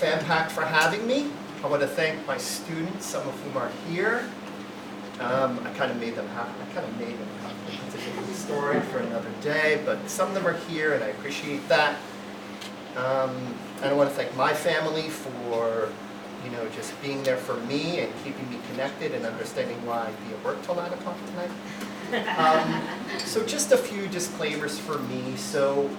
PAC for having me. I want to thank my students, some of whom are here. I kind of made them happy. It's a different story for another day, but some of them are here, and I appreciate that. And I want to thank my family for, just being there for me and keeping me connected and understanding why I'd be at work till 9 o'clock tonight. So just a few disclaimers for me. So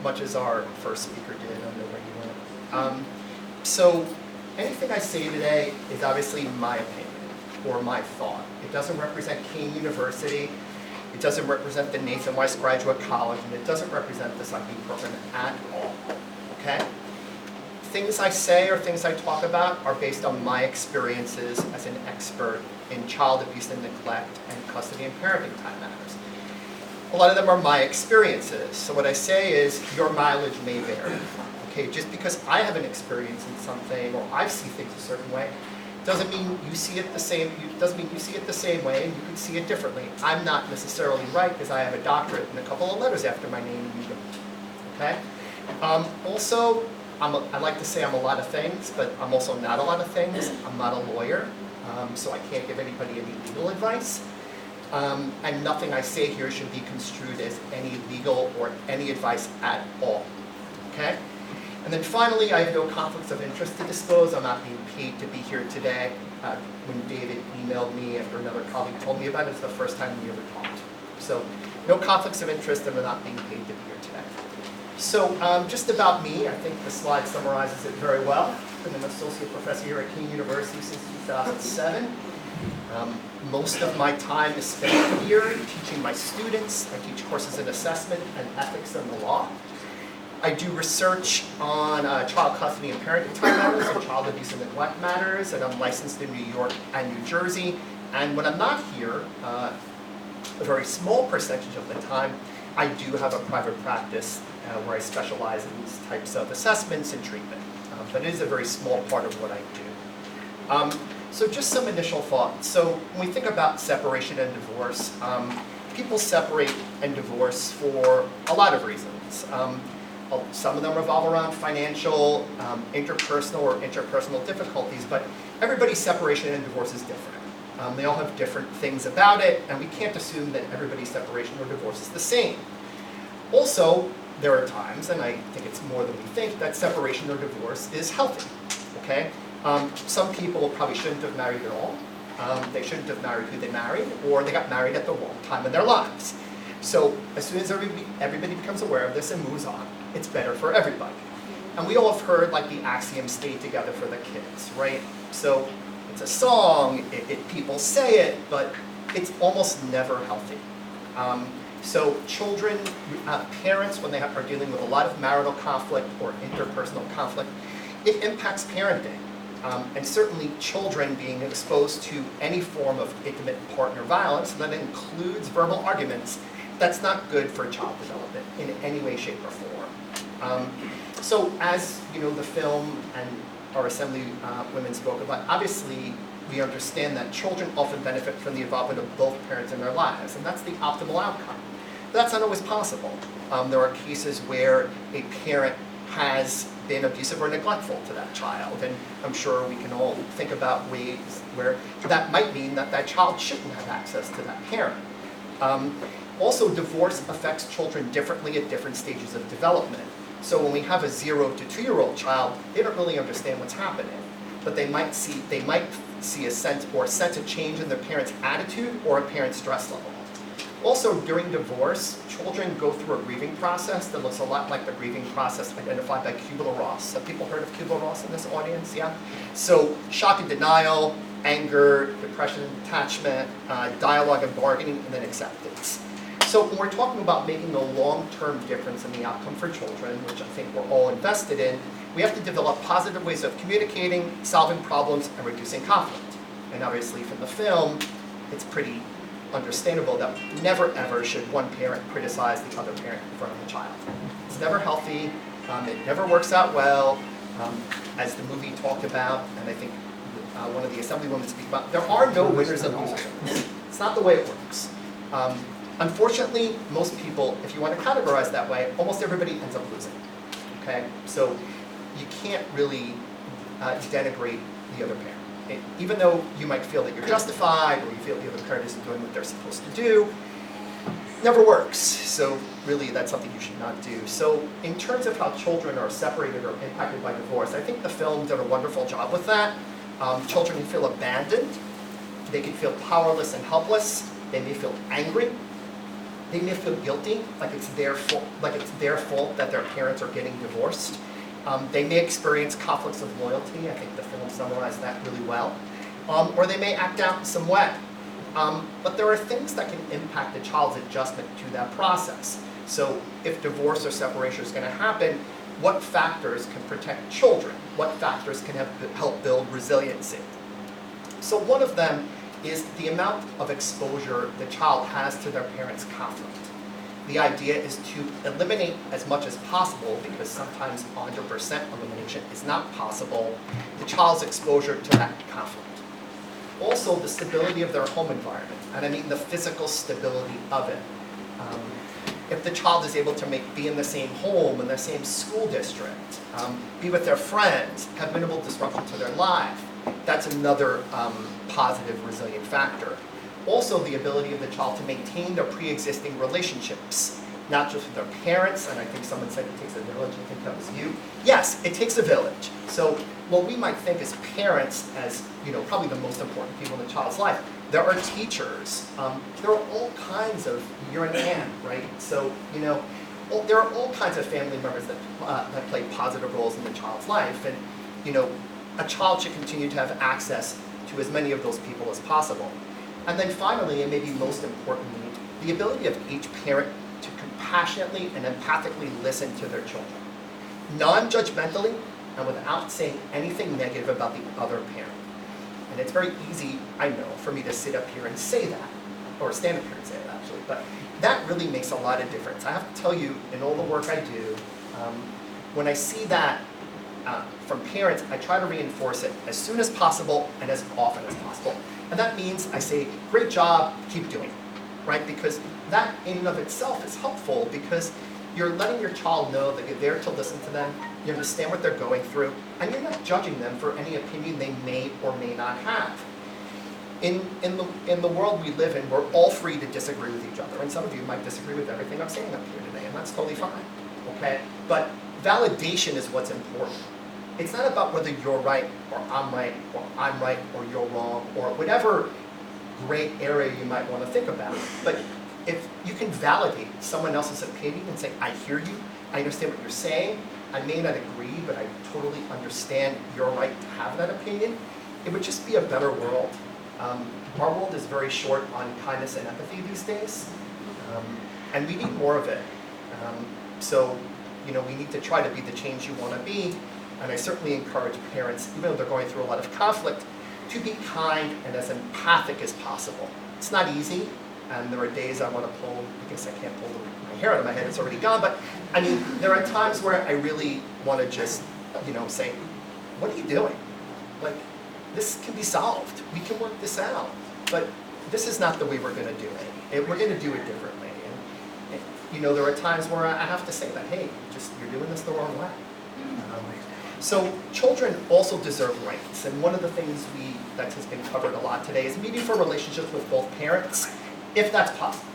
much as our first speaker did, I don't know where he went. So anything I say today is obviously my opinion or my thought. It doesn't represent Kean University. It doesn't represent the Nathan Weiss Graduate College, and it doesn't represent this IB program at all. Okay? Things I say or things I talk about are based on my experiences as an expert in child abuse and neglect and custody and parenting time matters. A lot of them are my experiences. So what I say is your mileage may vary. Okay, just because I have an experience in something or I see things a certain way, doesn't mean you see it the same. Doesn't mean you see it the same way, and you can see it differently. I'm not necessarily right because I have a doctorate and a couple of letters after my name, and you don't. Okay. Also, I like to say I'm a lot of things, but I'm also not a lot of things. I'm not a lawyer, so I can't give anybody any legal advice. And nothing I say here should be construed as any legal or any advice at all. Okay? And then finally, I have no conflicts of interest to disclose. I'm not being paid to be here today. When David emailed me after another colleague told me about it, it's the first time we ever talked. So no conflicts of interest, and we're not being paid to be here today. So just about me, I think the slide summarizes it very well. I've been an associate professor here at Kean University since 2007. Most of my time is spent here teaching my students. I teach courses in assessment and ethics and the law. I do research on child custody and parenting time matters and child abuse and neglect matters, and I'm licensed in New York and New Jersey. And when I'm not here, a very small percentage of the time, I do have a private practice where I specialize in these types of assessments and treatment. But it is a very small part of what I do. So just some initial thoughts. So when we think about separation and divorce, people separate and divorce for a lot of reasons. Some of them revolve around financial, interpersonal, or interpersonal difficulties, but everybody's separation and divorce is different. They all have different things about it, and we can't assume that everybody's separation or divorce is the same. Also, there are times, and I think it's more than we think, that separation or divorce is healthy. Okay? Some people probably shouldn't have married at all. They shouldn't have married who they married, or they got married at the wrong time in their lives. So as soon as everybody becomes aware of this and moves on, it's better for everybody. And we all have heard like the axiom, stay together for the kids, right? So it's a song, people say it, but it's almost never healthy. So children, parents, when they are dealing with a lot of marital conflict or interpersonal conflict, it impacts parenting. And certainly children being exposed to any form of intimate partner violence, and that includes verbal arguments, that's not good for child development in any way, shape, or form. So as the film and our assembly women spoke about, obviously we understand that children often benefit from the involvement of both parents in their lives, and that's the optimal outcome. But that's not always possible. There are cases where a parent has been abusive or neglectful to that child, and I'm sure we can all think about ways where that might mean that that child shouldn't have access to that parent. Also, divorce affects children differently at different stages of development. So when we have a 0 to 2-year-old child, they don't really understand what's happening, but they might see a sense a change in their parent's attitude or a parent's stress level. Also, during divorce, children go through a grieving process that looks a lot like the grieving process identified by Kubler-Ross. Have people heard of Kubler-Ross in this audience? Yeah? So shock and denial, anger, depression and detachment, dialogue and bargaining, and then acceptance. So when we're talking about making a long-term difference in the outcome for children, which I think we're all invested in, we have to develop positive ways of communicating, solving problems, and reducing conflict. And obviously from the film, it's pretty understandable that never ever should one parent criticize the other parent in front of the child. It's never healthy, it never works out well, as the movie talked about, and I think one of the assemblywomen speak about, there are no winners and losers. It's not the way it works. Unfortunately, most people, if you want to categorize that way, almost everybody ends up losing. Okay? So you can't really denigrate the other parent. Even though you might feel that you're justified or you feel the other parent isn't doing what they're supposed to do, never works. So really that's something you should not do. So in terms of how children are separated or impacted by divorce, I think the film did a wonderful job with that. Children can feel abandoned. They can feel powerless and helpless. They may feel angry. They may feel guilty, like it's their fault that their parents are getting divorced. They may experience conflicts of loyalty. I think the film summarized that really well. Or they may act out in some way. But there are things that can impact the child's adjustment to that process. So if divorce or separation is going to happen, what factors can protect children? What factors can help build resiliency? So one of them is the amount of exposure the child has to their parents' conflict. The idea is to eliminate as much as possible, because sometimes 100% elimination is not possible, the child's exposure to that conflict. Also, the stability of their home environment, and I mean the physical stability of it. If the child is able to be in the same home, in the same school district, be with their friends, have minimal disruption to their life, that's another positive, resilient factor. Also, the ability of the child to maintain their pre-existing relationships, not just with their parents, and I think someone said it takes a village, I think that was you. Yes, it takes a village. So what we might think as parents as, probably the most important people in the child's life, there are teachers, there are all kinds of, you're an aunt, right? So, there are all kinds of family members that play positive roles in the child's life, and, a child should continue to have access to as many of those people as possible. And then finally, and maybe most importantly, the ability of each parent to compassionately and empathically listen to their children, non-judgmentally and without saying anything negative about the other parent. And it's very easy, I know, for me to sit up here and say that, or stand up here and say it actually, but that really makes a lot of difference. I have to tell you, in all the work I do, when I see that from parents, I try to reinforce it as soon as possible and as often as possible. And that means I say, great job, keep doing it, right? Because that in and of itself is helpful, because you're letting your child know that you're there to listen to them, you understand what they're going through, and you're not judging them for any opinion they may or may not have. In the world we live in, we're all free to disagree with each other, and some of you might disagree with everything I'm saying up here today, and that's totally fine, okay? But validation is what's important. It's not about whether you're right, or I'm right, or you're wrong, or whatever gray area you might want to think about. But if you can validate someone else's opinion and say, I hear you, I understand what you're saying, I may not agree, but I totally understand your right to have that opinion, it would just be a better world. Our world is very short on kindness and empathy these days, and we need more of it. So, we need to try to be the change you want to be, and I certainly encourage parents, even though they're going through a lot of conflict, to be kind and as empathic as possible. It's not easy, and there are days I want to pull, I guess I can't pull my hair out of my head, it's already gone, but I mean, there are times where I really want to just, say, what are you doing? Like, this can be solved, we can work this out, but this is not the way we're going to do it. We're going to do it differently. And there are times where I have to say that, hey, you're doing this the wrong way. So children also deserve rights, and one of the things that has been covered a lot today is meaningful relationships with both parents, if that's possible.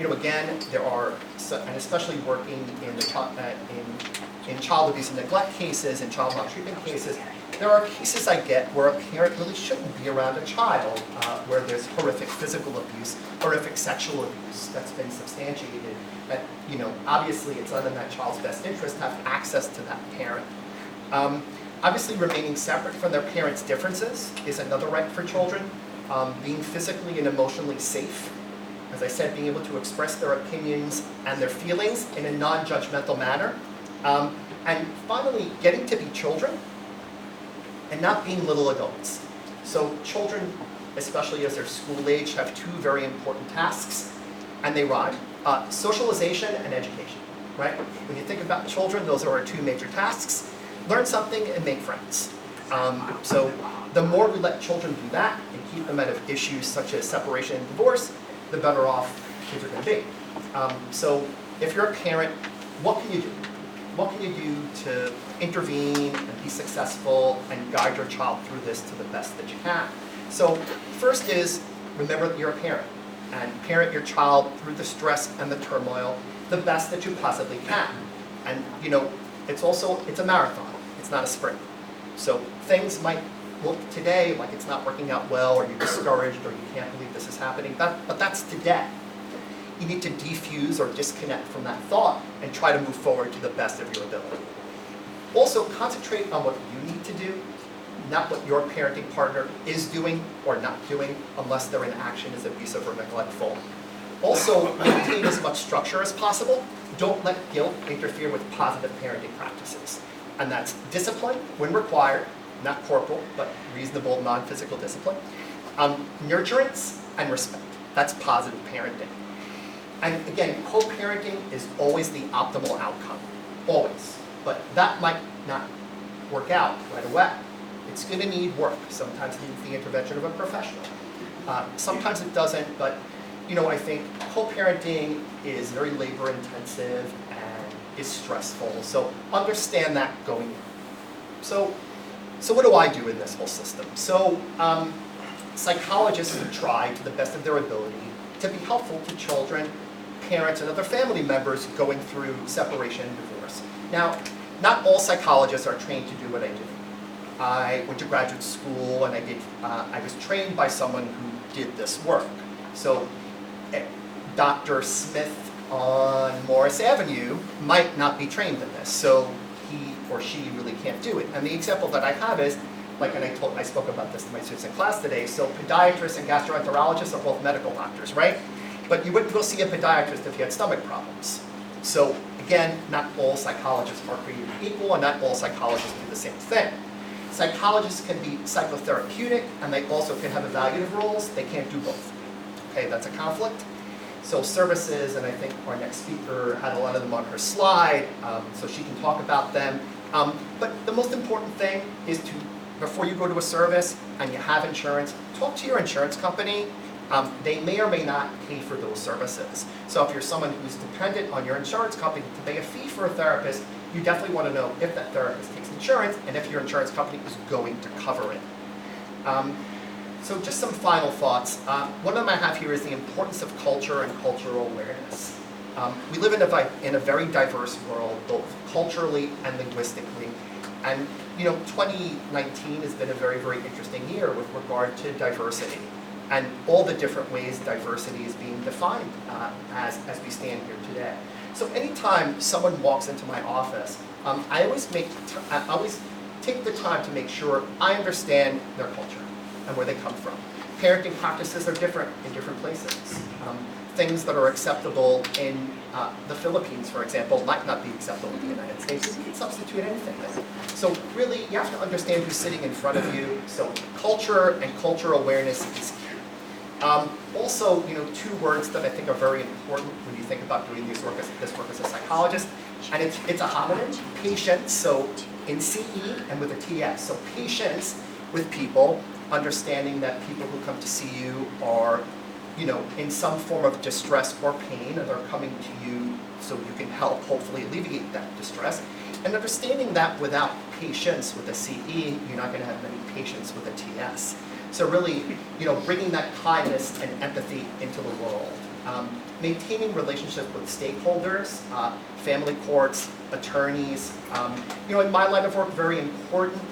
Again, there are, and especially working in child abuse and neglect cases and child maltreatment cases, there are cases I get where a parent really shouldn't be around a child, where there's horrific physical abuse, horrific sexual abuse that's been substantiated. That, obviously it's not in that child's best interest to have access to that parent. Obviously remaining separate from their parents' differences is another right for children. Being physically and emotionally safe. As I said, being able to express their opinions and their feelings in a non-judgmental manner. And finally, getting to be children and not being little adults. So children, especially as they're school age, have two very important tasks, and they rhyme. Socialization and education, right? When you think about children, those are our two major tasks. Learn something and make friends. So the more we let children do that and keep them out of issues such as separation and divorce, the better off kids are going to be. So if you're a parent, what can you do? what can you do to intervene and be successful and guide your child through this to the best that you can? So first is, remember that you're a parent, and parent your child through the stress and the turmoil the best that you possibly can. And it's a marathon, it's not a sprint. So things might look today like it's not working out well, or you're discouraged, or you can't believe this is happening, but that's today. You need to defuse or disconnect from that thought and try to move forward to the best of your ability. Also, concentrate on what you need to do, not what your parenting partner is doing or not doing, unless their inaction is abusive or neglectful. Also, maintain as much structure as possible. Don't let guilt interfere with positive parenting practices. And that's discipline when required, not corporal, but reasonable non-physical discipline. Nurturance and respect. That's positive parenting. And again, co-parenting is always the optimal outcome, always. But that might not work out right away. It's going to need work. Sometimes it needs the intervention of a professional. Sometimes it doesn't, but I think co-parenting is very labor intensive and is stressful. So understand that going in. So what do I do in this whole system? So psychologists try to the best of their ability to be helpful to children, parents, and other family members going through separation and divorce. Now, not all psychologists are trained to do what I do. I went to graduate school and I was trained by someone who did this work. So Dr. Smith on Morris Avenue might not be trained in this, so he or she really can't do it. And the example that I have is, I spoke about this to my students in class today, so podiatrists and gastroenterologists are both medical doctors, right? But you wouldn't go see a podiatrist if you had stomach problems. So again, not all psychologists are created equal, and not all psychologists do the same thing. Psychologists can be psychotherapeutic, and they also can have evaluative roles. They can't do both. Okay, that's a conflict. So services, and I think our next speaker had a lot of them on her slide, so she can talk about them. But the most important thing is to, before you go to a service and you have insurance, talk to your insurance company. They may or may not pay for those services. So if you're someone who's dependent on your insurance company to pay a fee for a therapist, you definitely want to know if that therapist takes insurance and if your insurance company is going to cover it. So just some final thoughts. One of them I have here is the importance of culture and cultural awareness. We live in a very diverse world, both culturally and linguistically. And 2019 has been a very, very interesting year with regard to diversity and all the different ways diversity is being defined as we stand here today. So anytime someone walks into my office, I always take the time to make sure I understand their culture and where they come from. Parenting practices are different in different places. Things that are acceptable in the Philippines, for example, might not be acceptable in the United States. You can substitute anything there. So really, you have to understand who's sitting in front of you. So culture and cultural awareness is key. Also, two words that I think are very important when you think about doing this work as a psychologist, and it's a homonym, patience, so in CE and with a TS. So patience with people, understanding that people who come to see you are, in some form of distress or pain, and they're coming to you so you can help hopefully alleviate that distress. And understanding that without patience with a CE, you're not going to have many patients with a TS. So really, bringing that kindness and empathy into the world. Maintaining relationships with stakeholders, family courts, attorneys. In my line of work, very important.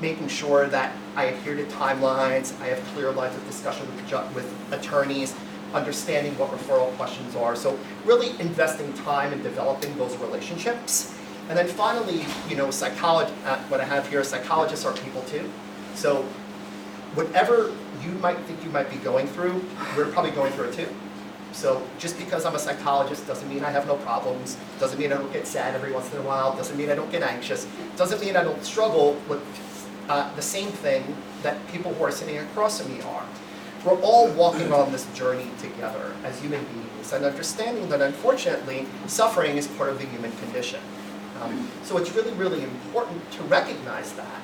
Making sure that I adhere to timelines, I have clear lines of discussion with attorneys, understanding what referral questions are. So really investing time in developing those relationships. And then finally, what I have here, psychologists are people too. So whatever you might think you might be going through, we're probably going through it too. So just because I'm a psychologist doesn't mean I have no problems, doesn't mean I don't get sad every once in a while, doesn't mean I don't get anxious, doesn't mean I don't struggle with the same thing that people who are sitting across from me are. We're all walking on this journey together as human beings and understanding that unfortunately suffering is part of the human condition. So it's really, really important to recognize that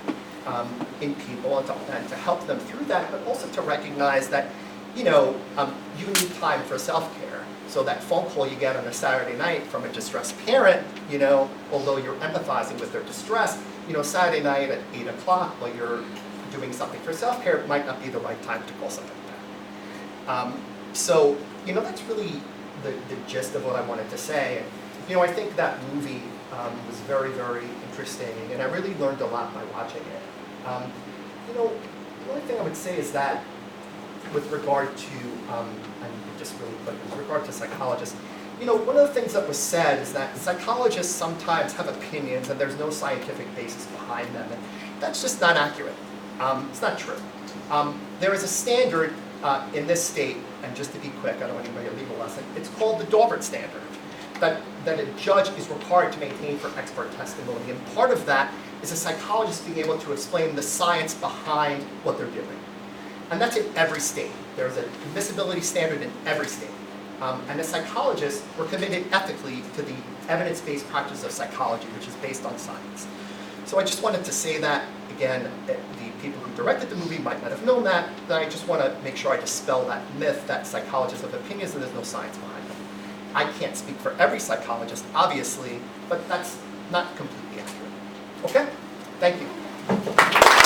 in people and to help them through that, but also to recognize that you need time for self-care. So that phone call you get on a Saturday night from a distressed parent, although you're empathizing with their distress, Saturday night at 8 o'clock while you're doing something for self-care might not be the right time to call something like that. So, that's really the gist of what I wanted to say. And, I think that movie was very, very interesting, and I really learned a lot by watching it. The only thing I would say is that with regard to, and just really quick, with regard to psychologists, one of the things that was said is that psychologists sometimes have opinions and there's no scientific basis behind them, and that's just not accurate. It's not true. There is a standard in this state, and just to be quick, I don't want anybody a legal lesson, it's called the Daubert standard, that a judge is required to maintain for expert testimony, and part of that is a psychologist being able to explain the science behind what they're doing. And that's in every state. There's an admissibility standard in every state. And as psychologists, we're committed ethically to the evidence-based practice of psychology, which is based on science. So I just wanted to say that, again, the people who directed the movie might not have known that, but I just want to make sure I dispel that myth that psychologists have opinions and there's no science behind them. I can't speak for every psychologist, obviously, but that's not completely accurate. Okay? Thank you.